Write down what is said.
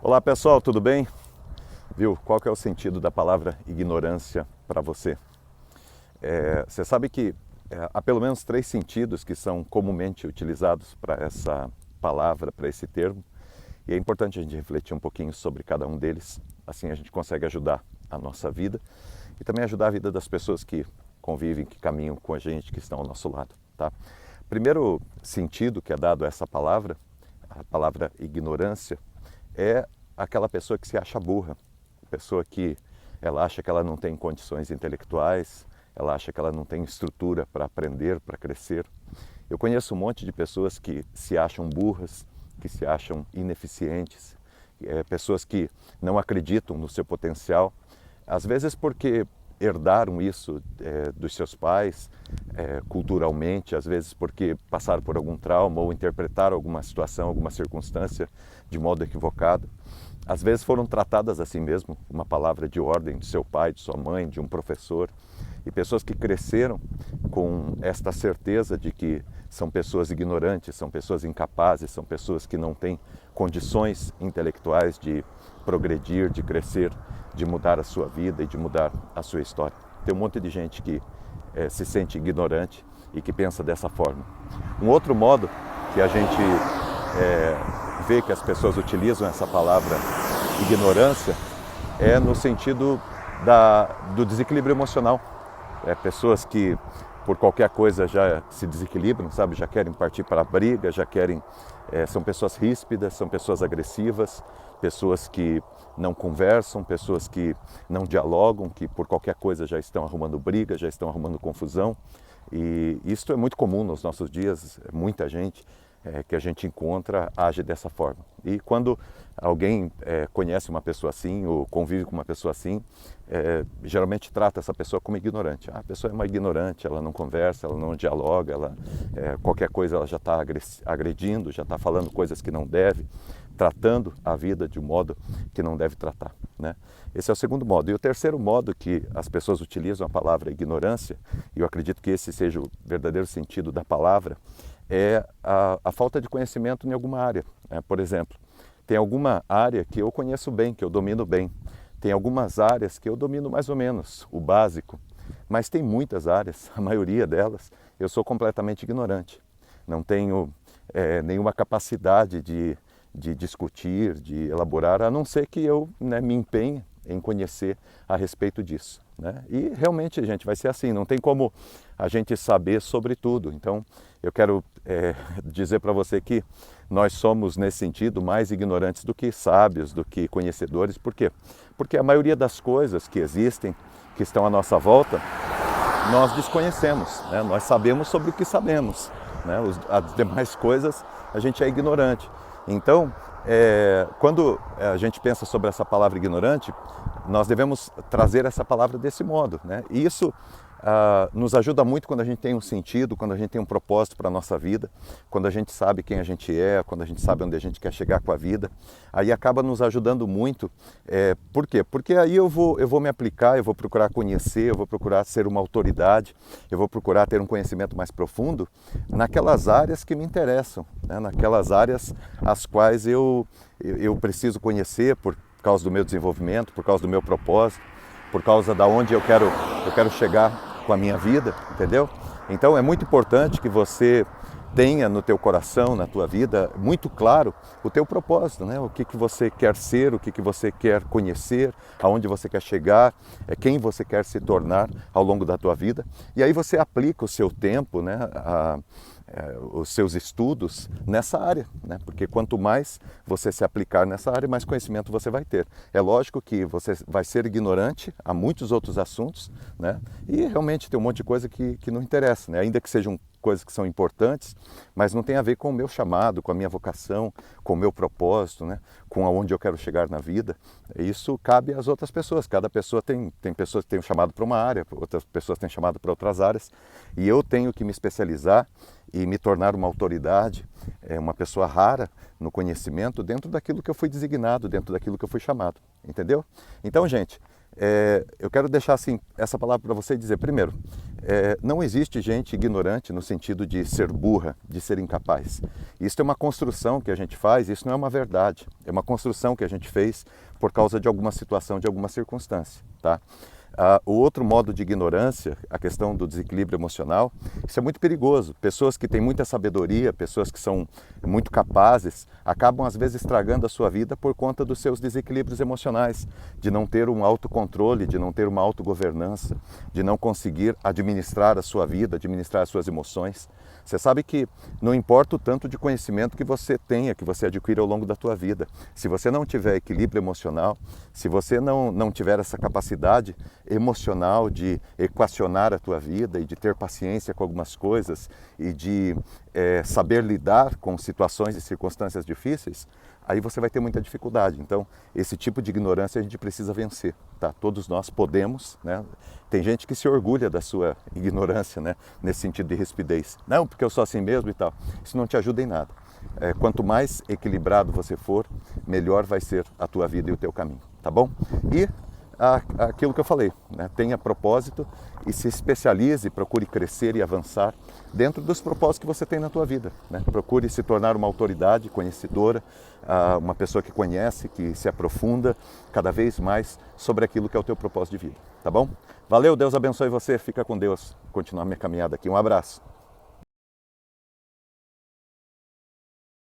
Olá pessoal, tudo bem? Viu? Qual que é o sentido da palavra ignorância para você? Você sabe que há pelo menos três sentidos que são comumente utilizados para essa palavra, para esse termo, e é importante a gente refletir um pouquinho sobre cada um deles, assim a gente consegue ajudar a nossa vida e também ajudar a vida das pessoas que convivem, que caminham com a gente, que estão ao nosso lado, tá? Primeiro sentido que é dado a essa palavra, a palavra ignorância, é aquela pessoa que se acha burra, pessoa que ela acha que ela não tem condições intelectuais, ela acha que ela não tem estrutura para aprender, para crescer. Eu conheço um monte de pessoas que se acham burras, que se acham ineficientes, pessoas que não acreditam no seu potencial, às vezes porque herdaram isso dos seus pais, culturalmente, às vezes porque passaram por algum trauma ou interpretaram alguma situação, alguma circunstância de modo equivocado. Às vezes foram tratadas assim mesmo, uma palavra de ordem de seu pai, de sua mãe, de um professor. E pessoas que cresceram com esta certeza de que são pessoas ignorantes, são pessoas incapazes, são pessoas que não têm condições intelectuais de progredir, de crescer, de mudar a sua vida e de mudar a sua história. Tem um monte de gente que se sente ignorante e que pensa dessa forma. Um outro modo que a gente vê que as pessoas utilizam essa palavra ignorância é no sentido do desequilíbrio emocional. Pessoas que por qualquer coisa já se desequilibram, sabe? Já querem partir para a briga, já querem... são pessoas ríspidas, são pessoas agressivas, pessoas que não conversam, pessoas que não dialogam, que por qualquer coisa já estão arrumando briga, já estão arrumando confusão. E isso é muito comum nos nossos dias, muita gente que a gente encontra age dessa forma. E quando alguém conhece uma pessoa assim ou convive com uma pessoa assim, geralmente trata essa pessoa como ignorante. A pessoa é uma ignorante, ela não conversa, ela não dialoga, qualquer coisa ela já está agredindo, já está falando coisas que não deve, tratando a vida de um modo que não deve tratar, né? Esse é o segundo modo. E o terceiro modo que as pessoas utilizam a palavra ignorância, e eu acredito que esse seja o verdadeiro sentido da palavra, é a falta de conhecimento em alguma área. Por exemplo, tem alguma área que eu conheço bem, que eu domino bem. Tem algumas áreas que eu domino mais ou menos, o básico. Mas tem muitas áreas, a maioria delas, eu sou completamente ignorante. Não tenho nenhuma capacidade de discutir, de elaborar, a não ser que eu me empenhe em conhecer a respeito disso, né? E realmente, gente, vai ser assim, não tem como a gente saber sobre tudo. Então, eu quero dizer para você que nós somos, nesse sentido, mais ignorantes do que sábios, do que conhecedores. Por quê? Porque a maioria das coisas que existem, que estão à nossa volta, nós desconhecemos, né? Nós sabemos sobre o que sabemos, né? As demais coisas a gente é ignorante. Então, quando a gente pensa sobre essa palavra ignorante, nós devemos trazer essa palavra desse modo, né? E isso nos ajuda muito quando a gente tem um sentido, quando a gente tem um propósito para a nossa vida, quando a gente sabe quem a gente é, quando a gente sabe onde a gente quer chegar com a vida. Aí acaba nos ajudando muito. Por quê? Porque aí eu vou me aplicar, eu vou procurar conhecer, eu vou procurar ser uma autoridade, eu vou procurar ter um conhecimento mais profundo naquelas áreas que me interessam, né? Naquelas áreas as quais eu preciso conhecer por causa do meu desenvolvimento, por causa do meu propósito, por causa da onde eu quero chegar com a minha vida, entendeu? Então é muito importante que você tenha no teu coração, na tua vida, muito claro o teu propósito, né? O que você quer ser, o que você quer conhecer, aonde você quer chegar, quem você quer se tornar ao longo da tua vida. E aí você aplica o seu tempo, né? Os seus estudos nessa área, né? Porque quanto mais você se aplicar nessa área, mais conhecimento você vai ter. É lógico que você vai ser ignorante a muitos outros assuntos, né? E realmente tem um monte de coisa que não interessa, né? Ainda que sejam coisas que são importantes, mas não tem a ver com o meu chamado, com a minha vocação, com o meu propósito, né? Com aonde eu quero chegar na vida. Isso cabe às outras pessoas. Cada pessoa tem pessoas que têm um chamado para uma área, outras pessoas têm chamado para outras áreas, e eu tenho que me especializar e me tornar uma autoridade, uma pessoa rara no conhecimento dentro daquilo que eu fui designado, dentro daquilo que eu fui chamado, entendeu? Então, gente, eu quero deixar assim, essa palavra para você e dizer, primeiro, não existe gente ignorante no sentido de ser burra, de ser incapaz. Isso é uma construção que a gente faz, isso não é uma verdade. É uma construção que a gente fez por causa de alguma situação, de alguma circunstância, tá? O outro modo de ignorância, a questão do desequilíbrio emocional, isso é muito perigoso. Pessoas que têm muita sabedoria, pessoas que são muito capazes, acabam às vezes estragando a sua vida por conta dos seus desequilíbrios emocionais, de não ter um autocontrole, de não ter uma autogovernança, de não conseguir administrar a sua vida, administrar as suas emoções. Você sabe que não importa o tanto de conhecimento que você tenha, que você adquire ao longo da tua vida. Se você não tiver equilíbrio emocional, se você não tiver essa capacidade emocional de equacionar a tua vida e de ter paciência com algumas coisas e de saber lidar com situações e circunstâncias difíceis, aí você vai ter muita dificuldade. Então, esse tipo de ignorância a gente precisa vencer, tá? Todos nós podemos, né? Tem gente que se orgulha da sua ignorância, né? Nesse sentido de rispidez. Não, porque eu sou assim mesmo e tal. Isso não te ajuda em nada. Quanto mais equilibrado você for, melhor vai ser a tua vida e o teu caminho, tá bom? E aquilo que eu falei, né? Tenha propósito e se especialize, procure crescer e avançar dentro dos propósitos que você tem na tua vida, né? Procure se tornar uma autoridade conhecedora, uma pessoa que conhece, que se aprofunda cada vez mais sobre aquilo que é o teu propósito de vida, tá bom? Valeu, Deus abençoe você, fica com Deus, continuar minha caminhada aqui, um abraço.